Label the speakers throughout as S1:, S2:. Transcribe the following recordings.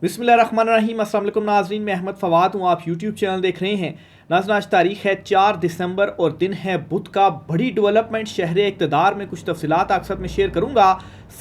S1: बिस्मिल्लाहिर्रहमानिर्रहीम। अस्सलाम वालेकुम नाज़रीन, मैं अहमद फ़वाद हूँ। आप यूट्यूब चैनल देख रहे हैं। नाज़रीन, आज तारीख़ है 4 दिसंबर और दिन है बुध का। बड़ी डेवलपमेंट शहर इक़्तिदार में कुछ तफ़सीलात आपके साथ में शेयर करूँगा।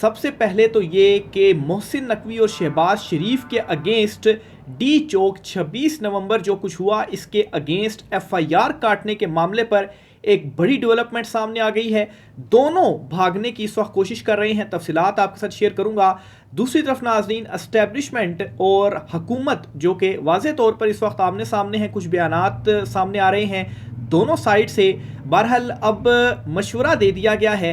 S1: सबसे पहले तो ये कि मोहसिन नकवी और शहबाज शरीफ के अगेंस्ट डी चौक 26 नवंबर जो कुछ हुआ, इसके अगेंस्ट FIR काटने के मामले पर एक बड़ी डेवलपमेंट सामने आ गई है। दोनों भागने की इस वक्त कोशिश कर रहे हैं। तफसीलात आपके साथ शेयर करूंगा। दूसरी तरफ नाज़रीन, एस्टेब्लिशमेंट और हुकूमत जो कि वाज़े तौर पर इस वक्त आमने सामने हैं, कुछ बयानात सामने आ रहे हैं दोनों साइड से। बहरहाल अब मशवरा दे दिया गया है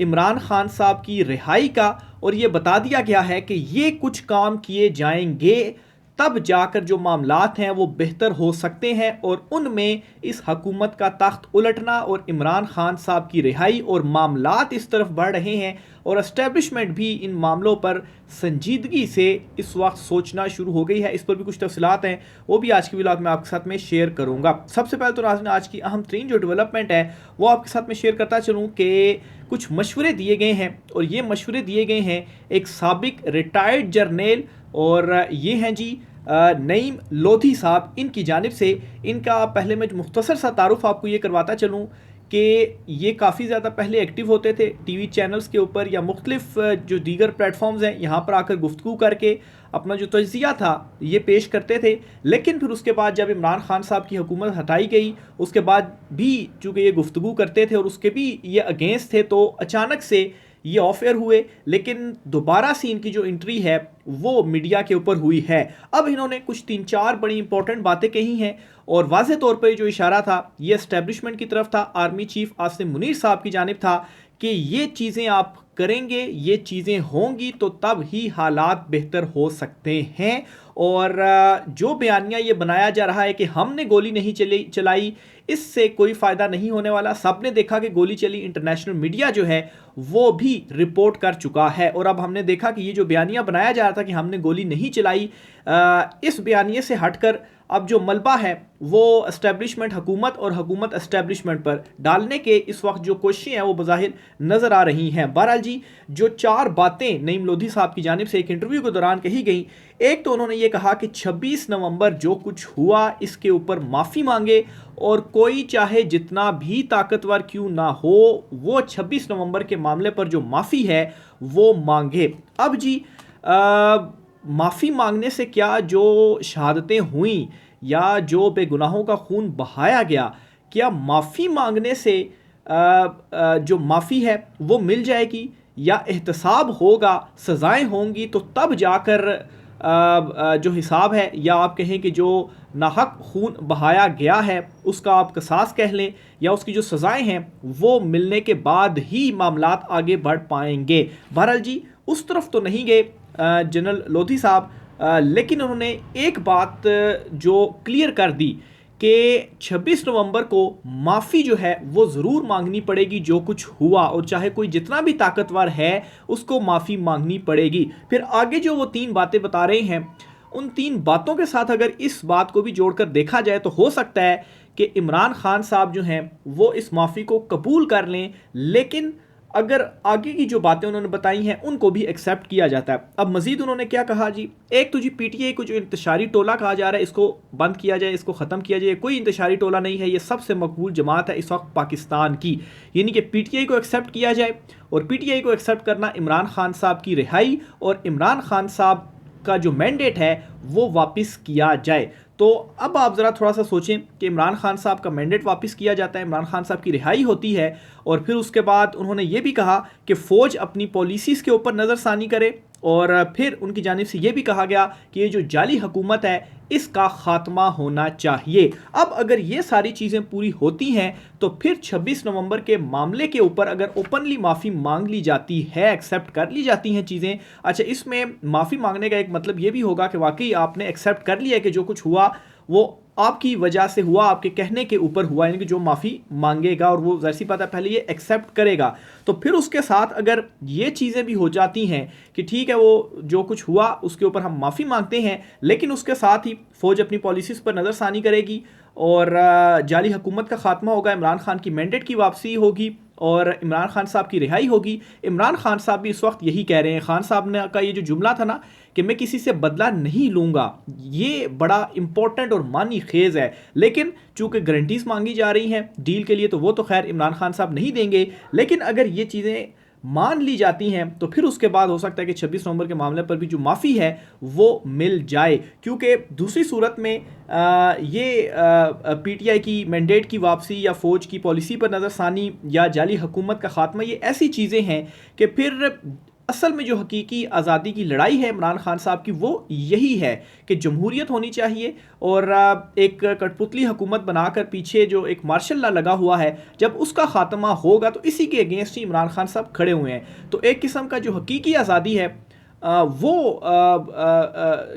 S1: इमरान खान साहब की रिहाई का, और ये बता दिया गया है कि ये कुछ काम किए जाएंगे तब जाकर जो मामलात हैं वो बेहतर हो सकते हैं, और उनमें इस हकूमत का तख्त उलटना और इमरान खान साहब की रिहाई और मामलात इस तरफ बढ़ रहे हैं। और एस्टेब्लिशमेंट भी इन मामलों पर संजीदगी से इस वक्त सोचना शुरू हो गई है। इस पर भी कुछ तफसीलात हैं, वो भी आज की व्लॉग में आपके साथ में शेयर करूंगा। सबसे पहले तो नाज़रीन, आज की अहम तरीन जो डेवलपमेंट है वो आपके साथ में शेयर करता चलूँ कि कुछ मशवरे दिए गए हैं, और ये मशवरे दिए गए हैं एक साबिक रिटायर्ड जर्नल, और ये हैं जी नईम लोधी साहब। इनकी जानिब से इनका पहले मैं मुख्तसर सा तारुफ आपको ये करवाता चलूँ कि ये काफ़ी ज़्यादा पहले एक्टिव होते थे टीवी चैनल्स के ऊपर या मुख्तलिफ जो दीगर प्लेटफॉर्म्स हैं, यहाँ पर आकर गुफ्तगू करके अपना जो तज्ज़िया था ये पेश करते थे। लेकिन फिर उसके बाद जब इमरान खान साहब की हुकूमत हटाई गई, उसके बाद भी चूँकि ये गुफ्तगू करते थे और उसके भी ये अगेंस्ट थे, तो अचानक से ये ऑफ एयर हुए। लेकिन दोबारा से इनकी जो एंट्री है वो मीडिया के ऊपर हुई है। अब इन्होंने कुछ 3-4 बड़ी इंपॉर्टेंट बातें कही हैं, और वाज़े तौर पर जो इशारा था ये एस्टेब्लिशमेंट की तरफ था, आर्मी चीफ आसिम मुनीर साहब की जानिब था कि ये चीज़ें आप करेंगे, ये चीज़ें होंगी तो तब ही हालात बेहतर हो सकते हैं। और जो बयानिया ये बनाया जा रहा है कि हमने गोली नहीं चलाई, इससे कोई फ़ायदा नहीं होने वाला। सब ने देखा कि गोली चली, इंटरनेशनल मीडिया जो है वो भी रिपोर्ट कर चुका है। और अब हमने देखा कि ये जो बयानिया बनाया जा रहा था कि हमने गोली नहीं चलाई, इस बयानिए से हटकर अब जो मलबा है वो एस्टेब्लिशमेंट हुकूमत और हुकूमत एस्टेब्लिशमेंट पर डालने के इस वक्त जो कोशिशें हैं वो बज़ाहिर नज़र आ रही हैं। बहरहाल जी, जो 4 बातें नईम लोधी साहब की जानिब से एक इंटरव्यू के दौरान कही गई, एक तो उन्होंने ये कहा कि 26 नवंबर जो कुछ हुआ इसके ऊपर माफ़ी मांगे, और कोई चाहे जितना भी ताकतवर क्यों ना हो वो 26 नवंबर के मामले पर जो माफ़ी है वो मांगे। अब जी, माफ़ी मांगने से क्या जो शहादतें हुई या जो बेगुनाहों का खून बहाया गया, क्या माफ़ी मांगने से जो माफ़ी है वो मिल जाएगी, या एहतसाब होगा, सज़ाएं होंगी, तो तब जाकर जो हिसाब है, या आप कहें कि जो नाहक खून बहाया गया है उसका आप कसास कह लें, या उसकी जो सज़ाएं हैं वो मिलने के बाद ही मामलात आगे बढ़ पाएंगे। बहरहाल जी, उस तरफ तो नहीं गए जनरल लोधी साहब, लेकिन उन्होंने एक बात जो क्लियर कर दी कि 26 नवंबर को माफ़ी जो है वो ज़रूर मांगनी पड़ेगी जो कुछ हुआ, और चाहे कोई जितना भी ताकतवर है उसको माफ़ी मांगनी पड़ेगी। फिर आगे जो वो 3 बातें बता रहे हैं, उन 3 बातों के साथ अगर इस बात को भी जोड़कर देखा जाए तो हो सकता है कि इमरान खान साहब जो हैं वो इस माफ़ी को कबूल कर लें, लेकिन अगर आगे की जो बातें उन्होंने बताई हैं उनको भी एक्सेप्ट किया जाता है। अब मजीद उन्होंने क्या कहा जी, एक तो जी PTI को जो इंतशारी टोला कहा जा रहा है इसको बंद किया जाए, इसको ख़त्म किया जाए। कोई इंतशारी टोला नहीं है, ये सबसे मकबूल जमात है इस वक्त पाकिस्तान की, यानी कि PTI को एक्सेप्ट किया जाए, और PTI को एक्सेप्ट करना इमरान खान साहब की रिहाई और इमरान खान साहब का जो मैंडेट है वो वापस किया जाए। तो अब आप ज़रा थोड़ा सा सोचें कि इमरान खान साहब का मैंडेट वापस किया जाता है, इमरान खान साहब की रिहाई होती है, और फिर उसके बाद उन्होंने ये भी कहा कि फ़ौज अपनी पॉलिसीज़ के ऊपर नज़रसानी करे, और फिर उनकी जानिब से ये भी कहा गया कि ये जो जाली हुकूमत है इसका ख़ात्मा होना चाहिए। अब अगर ये सारी चीज़ें पूरी होती हैं तो फिर 26 नवंबर के मामले के ऊपर अगर ओपनली माफ़ी मांग ली जाती है, एक्सेप्ट कर ली जाती हैं चीज़ें, अच्छा, इसमें माफ़ी मांगने का एक मतलब ये भी होगा कि वाकई आपने एक्सेप्ट कर लिया कि जो कुछ हुआ वो आपकी वजह से हुआ, आपके कहने के ऊपर हुआ, यानी कि जो माफ़ी मांगेगा और वो जैसी बात है पहले ये एक्सेप्ट करेगा, तो फिर उसके साथ अगर ये चीज़ें भी हो जाती हैं कि ठीक है वो जो कुछ हुआ उसके ऊपर हम माफ़ी मांगते हैं, लेकिन उसके साथ ही फ़ौज अपनी पॉलिसीज़ पर नज़रसानी करेगी और जाली हुकूमत का ख़ात्मा होगा, इमरान खान की मैंडेट की वापसी होगी और इमरान खान साहब की रिहाई होगी। इमरान खान साहब भी इस वक्त यही कह रहे हैं। खान साहब ने का ये जो जुमला था ना कि मैं किसी से बदला नहीं लूँगा। ये बड़ा इंपॉर्टेंट और मानी खेज है, लेकिन चूंकि गारंटीज मांगी जा रही हैं डील के लिए, तो वो तो खैर इमरान खान साहब नहीं देंगे। लेकिन अगर ये चीज़ें मान ली जाती हैं तो फिर उसके बाद हो सकता है कि 26 नवंबर के मामले पर भी जो माफ़ी है वो मिल जाए, क्योंकि दूसरी सूरत में ये पीटीआई की मैंडेट की वापसी या फ़ौज की पॉलिसी पर नज़रसानी या जाली हुकूमत का खात्मा, ये ऐसी चीज़ें हैं कि फिर असल में जो हकीकी आज़ादी की लड़ाई है इमरान खान साहब की, वो यही है कि जमहूरियत होनी चाहिए और एक कठपुतली हुकूमत बनाकर पीछे जो एक मार्शल लॉ लगा हुआ है, जब उसका खात्मा होगा तो इसी के अगेंस्ट ही इमरान खान साहब खड़े हुए हैं। तो एक किस्म का जो हकीकी आज़ादी है वो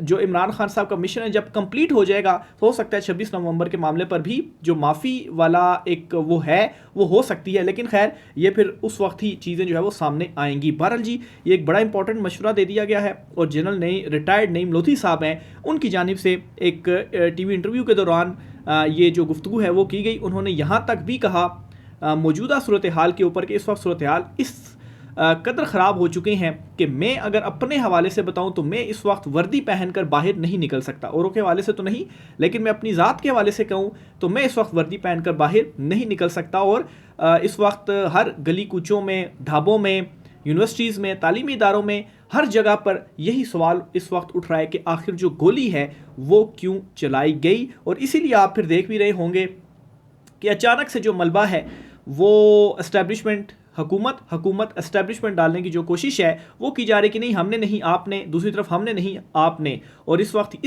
S1: जो इमरान खान साहब का मिशन है जब कंप्लीट हो जाएगा तो हो सकता है 26 नवंबर के मामले पर भी जो माफ़ी वाला एक वो है वो हो सकती है। लेकिन खैर ये फिर उस वक्त ही चीज़ें जो है वो सामने आएंगी। बहरहाल जी, ये एक बड़ा इंपॉर्टेंट मशवरा दे दिया गया है और जनरल रिटायर्ड नईम लोधी साहब हैं, उनकी जानिब से एक टीवी इंटरव्यू के दौरान ये जो गुफ्तगू है वो की गई। उन्होंने यहाँ तक भी कहा मौजूदा सूरत हाल के ऊपर कि इस वक्त सूरत हाल इस कदर ख़राब हो चुके हैं कि मैं अगर अपने हवाले से बताऊं तो मैं इस वक्त वर्दी पहनकर बाहर नहीं निकल सकता। औरों के हवाले से तो नहीं, लेकिन मैं अपनी ज़ात के हवाले से कहूं तो मैं इस वक्त वर्दी पहनकर बाहर नहीं निकल सकता। और इस वक्त हर गली कूचों में, ढाबों में, यूनिवर्सिटीज़ में, तालीमी इदारों में, हर जगह पर यही सवाल इस वक्त उठ रहा है कि आखिर जो गोली है वो क्यों चलाई गई। और इसीलिए आप फिर देख भी रहे होंगे कि अचानक से जो मलबा है वो एस्टेब्लिशमेंट हुकूमत एस्टेब्लिशमेंट डालने की जो कोशिश है वो की जा रही कि नहीं हमने नहीं आपने, दूसरी तरफ हमने नहीं आपने। और इस वक्त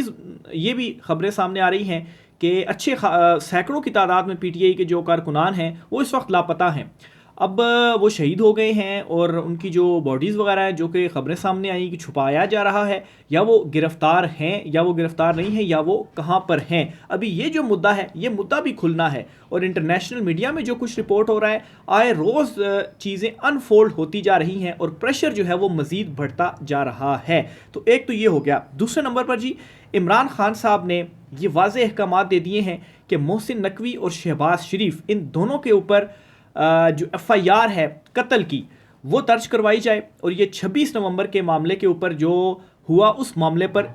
S1: ये भी खबरें सामने आ रही हैं कि अच्छे सैकड़ों की तादाद में पीटीआई के जो कारकुनान हैं वो इस वक्त लापता हैं। अब वो शहीद हो गए हैं और उनकी जो बॉडीज़ वगैरह हैं जो कि खबरें सामने आई कि छुपाया जा रहा है, या वो गिरफ़्तार हैं या वो गिरफ़्तार नहीं है, या वो कहाँ पर हैं। अभी ये जो मुद्दा है ये मुद्दा भी खुलना है। और इंटरनेशनल मीडिया में जो कुछ रिपोर्ट हो रहा है, आए रोज़ चीज़ें अनफोल्ड होती जा रही हैं और प्रेशर जो है वो मज़ीद बढ़ता जा रहा है। तो एक तो ये हो गया। दूसरे नंबर पर जी, इमरान खान साहब ने ये वाज़ेह अहकामात दे दिए हैं कि मोहसिन नकवी और शहबाज शरीफ, इन दोनों के ऊपर जो एफआईआर है कत्ल की वो दर्ज करवाई जाए। और ये 26 नवंबर के मामले के ऊपर जो हुआ उस मामले पर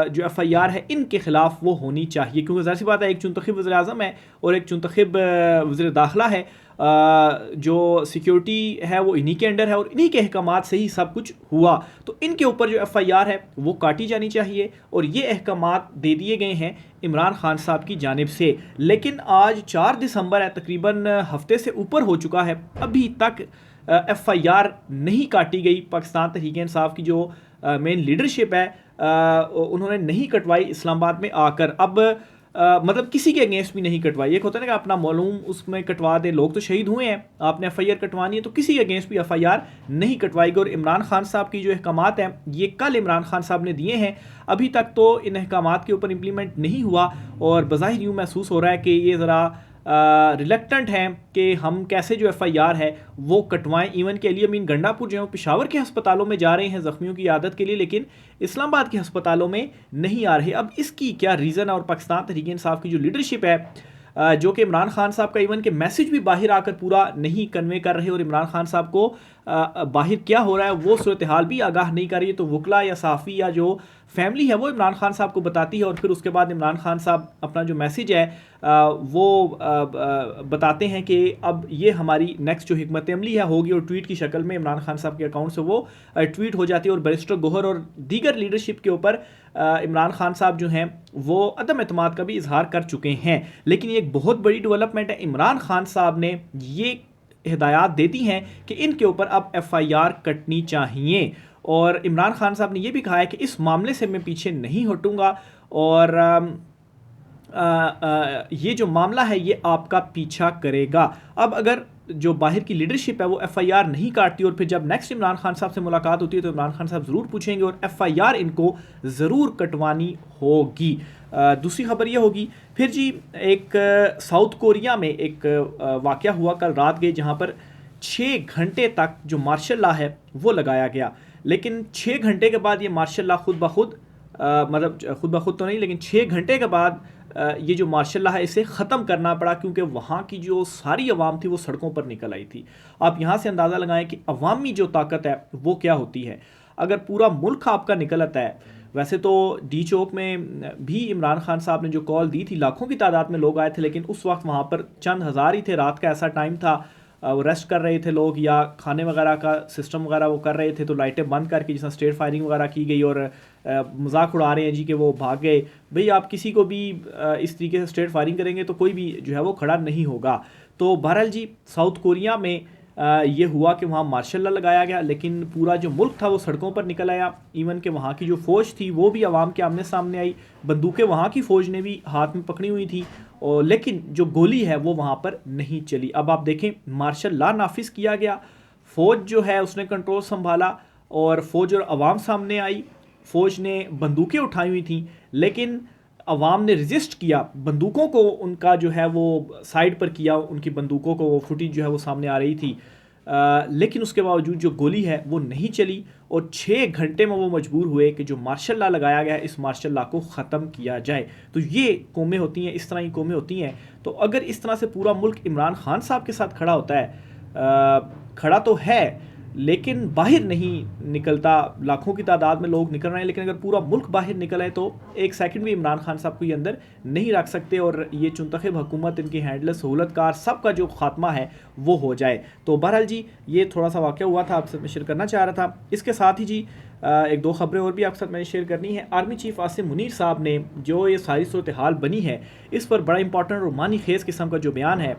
S1: जो एफआईआर है इनके खिलाफ वो होनी चाहिए, क्योंकि ज़ाहिर सी बात है एक चुनतखब वज़ीर आज़म है और एक चुनतखब वज़ीर दाखिला है। जो सिक्योरिटी है वो इन्हीं के अंडर है और इन्हीं के अहकामात से ही सब कुछ हुआ। तो इनके ऊपर जो एफआईआर है वो काटी जानी चाहिए और ये अहकामात दे दिए गए हैं इमरान खान साहब की जानिब से। लेकिन आज 4 दिसंबर है, तकरीबन हफ्ते से ऊपर हो चुका है, अभी तक एफआईआर नहीं काटी गई। पाकिस्तान तहरीक इंसाफ की जो मेन लीडरशिप है उन्होंने नहीं कटवाई इस्लामाबाद में आकर। अब मतलब किसी के अगेंस्ट भी नहीं कटवाई। एक होता है ना कि अपना मालूम उसमें कटवा दे, लोग तो शहीद हुए हैं, आपने एफआईआर कटवानी है तो किसी के अगेंस्ट भी एफआईआर नहीं कटवाएगी। और इमरान खान साहब की जो अहकामात हैं ये कल इमरान खान साहब ने दिए हैं, अभी तक तो इन अहकामात के ऊपर इम्प्लीमेंट नहीं हुआ और बज़ाहिर यूँ महसूस हो रहा है कि ये ज़रा रिलेक्टेंट हैं कि हम कैसे जो एफआईआर है वो कटवाएं। इवन के लिए अमीन गंडापुर जो है पेशावर के अस्पतालों में जा रहे हैं ज़ख्मियों की आदत के लिए, लेकिन इस्लामाबाद के अस्पतालों में नहीं आ रहे। अब इसकी क्या रीज़न है? और पाकिस्तान तहरीक इंसाफ की जो लीडरशिप है जो कि इमरान खान साहब का इवन के मैसेज भी बाहर आकर पूरा नहीं कन्वे कर रहे और इमरान खान साहब को बाहर क्या हो रहा है वो सूरत हाल भी आगाह नहीं कर रही है। तो वकला या साफ़ी या जो फैमिली है वो इमरान खान साहब को बताती है और फिर उसके बाद इमरान खान साहब अपना जो मैसेज है वो बताते हैं कि अब ये हमारी नेक्स्ट जो हिकमत अमली है होगी, और ट्वीट की शक्ल में इमरान खान साहब के अकाउंट से वो ट्वीट हो जाती है। और बैरिस्टर गोहर और दीगर लीडरशिप के ऊपर इमरान खान साहब जो हैं वो अदम एतमाद का भी इजहार कर चुके हैं। लेकिन ये एक बहुत बड़ी डेवलपमेंट है, इमरान खान साहब ने ये हिदायत दे दी हैं कि इनके ऊपर अब एफआईआर कटनी चाहिए। और इमरान खान साहब ने यह भी कहा है कि इस मामले से मैं पीछे नहीं हटूंगा और ये जो मामला है ये आपका पीछा करेगा। अब अगर जो बाहर की लीडरशिप है वो एफआईआर नहीं काटती और फिर जब नेक्स्ट इमरान खान साहब से मुलाकात होती है तो इमरान खान साहब ज़रूर पूछेंगे और एफआईआर इनको ज़रूर कटवानी होगी। दूसरी खबर ये होगी फिर जी, एक साउथ कोरिया में एक वाक़या हुआ कल रात गए जहाँ पर 6 घंटे तक जो मार्शल लॉ है वो लगाया गया। लेकिन 6 घंटे के बाद ये मार्शल लॉ खुद ब खुद तो नहीं, लेकिन 6 घंटे के बाद ये जो मार्शल लॉ है इसे ख़त्म करना पड़ा, क्योंकि वहाँ की जो सारी अवाम थी वो सड़कों पर निकल आई थी। आप यहाँ से अंदाज़ा लगाएं कि अवामी जो ताकत है वो क्या होती है। अगर पूरा मुल्क आपका निकल आता है वैसे तो डी चौक में भी इमरान खान साहब ने जो कॉल दी थी, लाखों की तादाद में लोग आए थे, लेकिन उस वक्त वहाँ पर चंद हज़ार ही थे। रात का ऐसा टाइम था, वो रेस्ट कर रहे थे लोग या खाने वगैरह का सिस्टम वगैरह वो कर रहे थे, तो लाइटें बंद करके जिस स्ट्रेट फायरिंग वगैरह की गई और मजाक उड़ा रहे हैं जी कि वो भाग गए। भाई आप किसी को भी इस तरीके से स्ट्रेट फायरिंग करेंगे तो कोई भी जो है वो खड़ा नहीं होगा। तो बहरहाल जी साउथ कोरिया में ये हुआ कि वहाँ मार्शल लॉ लगाया गया, लेकिन पूरा जो मुल्क था वो सड़कों पर निकल आया। इवन कि वहाँ की जो फ़ौज थी वो भी आवाम के आमने सामने आई, बंदूकें वहाँ की फ़ौज ने भी हाथ में पकड़ी हुई थी, और लेकिन जो गोली है वो वहाँ पर नहीं चली। अब आप देखें, मार्शल लॉ नाफिज किया गया, फ़ौज जो है उसने कंट्रोल संभाला और फ़ौज और आवाम सामने आई। फ़ौज ने बंदूकें उठाई हुई थी, लेकिन अवाम ने रजिस्ट किया, बंदूकों को उनका जो है वो साइड पर किया, उनकी बंदूकों को, वो फुटेज जो है वो सामने आ रही थी, लेकिन उसके बावजूद जो गोली है वो नहीं चली और 6 घंटे में वो मजबूर हुए कि जो मार्शल लॉ लगाया गया है इस मार्शल लॉ को ख़त्म किया जाए। तो ये कौमें होती हैं, इस तरह की कौमें होती हैं। तो अगर इस तरह से पूरा मुल्क इमरान खान साहब के साथ खड़ा होता है, खड़ा तो है लेकिन बाहर नहीं निकलता, लाखों की तादाद में लोग निकल रहे हैं, लेकिन अगर पूरा मुल्क बाहर निकल आए तो एक सेकंड भी इमरान खान साहब को ये अंदर नहीं रख सकते और ये चुनतखब हुकूमत, इनकी हैंडलर, सहूलतकार, सबका जो खात्मा है वो हो जाए। तो बहरहाल जी ये थोड़ा सा वाक़या हुआ था, आपसे मैं शेयर करना चाह रहा था। इसके साथ ही जी एक दो खबरें और भी आपके साथ मैंने शेयर करनी है। आर्मी चीफ आसिम मुनीर साहब ने जो ये सारी सूरत हाल बनी है इस पर बड़ा इंपॉर्टेंट और मानी खेज किस्म का जो बयान है,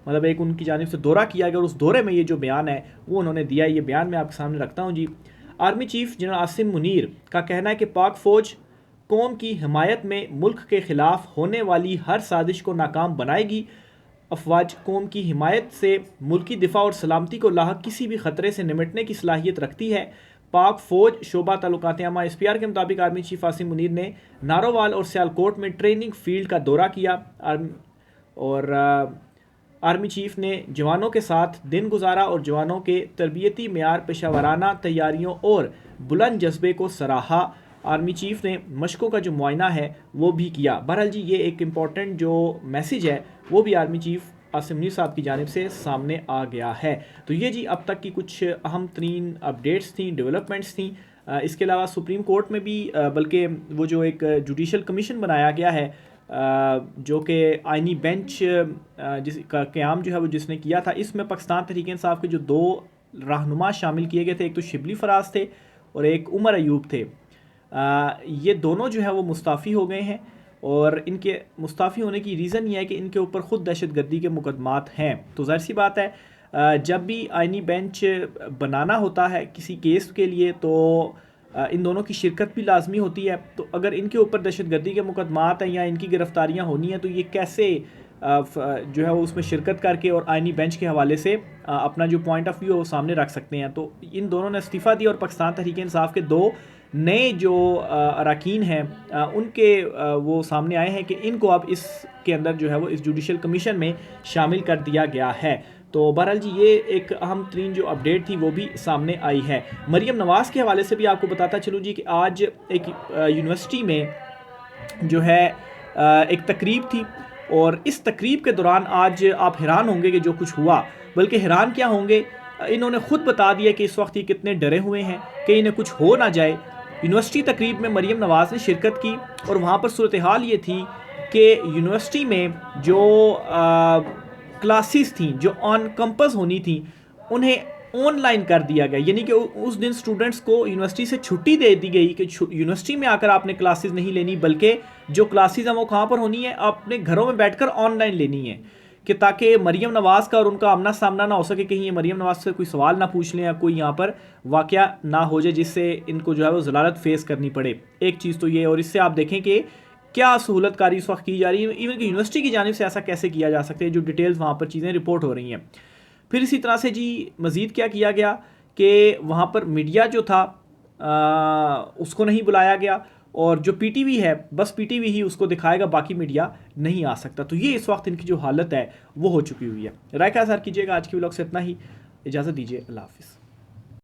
S1: मतलब एक उनकी जानिब से दौरा किया गया और उस दौरे में ये जो बयान है वो उन्होंने दिया। ये बयान मैं आपके सामने रखता हूँ जी। Army chief general Asim Munir का कहना है कि पाक फ़ौज कौम की हिमायत में मुल्क के ख़िलाफ़ होने वाली हर साजिश को नाकाम बनाएगी। अफवाज कौम की हिमायत से मुल्की दिफा और सलामती को लाहक किसी भी ख़तरे से निमटने की सलाहियत रखती है। पाक फ़ौज शोबा ताल्लुकात आमा SPR के मुताबिक आर्मी चीफ आसिम मुनीर ने नारोवाल और सियालकोट में ट्रेनिंग फील्ड का दौरा किया और आर्मी चीफ ने जवानों के साथ दिन गुजारा और जवानों के तरबियती मेयार, पेशावराना तैयारियों और बुलंद जज्बे को सराहा। आर्मी चीफ ने मशकों का जो मुआयना है वो भी किया। बहरहाल जी ये एक इम्पॉर्टेंट जो मैसेज है वो भी आर्मी चीफ आसिम मुनीर साहब की जानिब से सामने आ गया है। तो ये जी अब तक की कुछ अहम तरीन अपडेट्स थी, डेवलपमेंट्स थी। इसके अलावा सुप्रीम कोर्ट में भी बल्कि वो जो एक जुडिशल कमीशन बनाया गया है जो कि आइनी बेंच जिसका क़याम जो है वो जिसने किया था, इसमें पाकिस्तान तहरीक इंसाफ के जो 2 रहनुमा शामिल किए गए थे, एक तो शिबली फराज थे और एक उमर अयूब थे। ये दोनों जो है वो मुस्ताफ़ी हो गए हैं और इनके मुस्ताफ़ी होने की रीज़न ये है कि इनके ऊपर ख़ुद दहशतगर्दी के मुकदमात हैं। तो ज़ाहिर सी बात है जब भी आइनी बेंच बनाना होता है किसी केस के लिए तो इन दोनों की शिरकत भी लाजमी होती है। तो अगर इनके ऊपर दहशतगर्दी के मुकदमात हैं या इनकी गिरफ्तारियां होनी हैं तो ये कैसे जो है वो उसमें शिरकत करके और आइनी बेंच के हवाले से अपना जो पॉइंट ऑफ व्यू है वो सामने रख सकते हैं। तो इन दोनों ने इस्तीफ़ा दिया और पाकिस्तान तहरीक इंसाफ के 2 नए जो अरकान हैं उनके वो सामने आए हैं कि इनको अब इसके अंदर जो है वो इस जुडिशल कमीशन में शामिल कर दिया गया है। तो बहरहाल जी ये एक अहम तरीन जो अपडेट थी वो भी सामने आई है। मरियम नवाज़ के हवाले से भी आपको बताता चलूँ जी कि आज एक यूनिवर्सिटी में जो है एक तकरीब थी और इस तकरीब के दौरान आज आप हैरान होंगे कि जो कुछ हुआ, बल्कि हैरान क्या होंगे, इन्होंने ख़ुद बता दिया कि इस वक्त ये कितने डरे हुए हैं कि इन्हें कुछ हो ना जाए। यूनिवर्सिटी तकरीब में मरियम नवाज़ ने शिरकत की और वहाँ पर सूरत हाल ये थी कि यूनिवर्सिटी में जो क्लासेस थी जो ऑन कैंपस होनी थी उन्हें ऑनलाइन कर दिया गया, यानी कि उस दिन स्टूडेंट्स को यूनिवर्सिटी से छुट्टी दे दी गई कि यूनिवर्सिटी में आकर आपने क्लासेस नहीं लेनी, बल्कि जो क्लासेस हैं वो कहाँ पर होनी है, अपने घरों में बैठकर ऑनलाइन लेनी है, कि ताकि मरियम नवाज़ का और उनका आमना सामना ना हो सके, कहीं ये मरियम नवाज़ से कोई सवाल ना पूछ लें या कोई यहाँ पर वाक़या ना हो जाए जिससे इनको जो है वो ज़लालत फेस करनी पड़े। एक चीज़ तो ये, और इससे आप देखें कि क्या सहूलतकारी इस वक्त की जा रही है, इवन कि यूनिवर्सिटी की जानिब से ऐसा कैसे किया जा सकता है, जो डिटेल्स वहाँ पर चीज़ें रिपोर्ट हो रही हैं। फिर इसी तरह से जी मज़ीद क्या किया गया कि वहाँ पर मीडिया जो था उसको नहीं बुलाया गया और जो PTV है बस PTV ही उसको दिखाएगा, बाकी मीडिया नहीं आ सकता। तो ये इस वक्त इनकी जो हालत है वो हो चुकी हुई है। राय का इज़हार कीजिएगा। आज की व्लॉग से इतना ही, इजाज़त दीजिए, अल्लाह हाफ़िज़।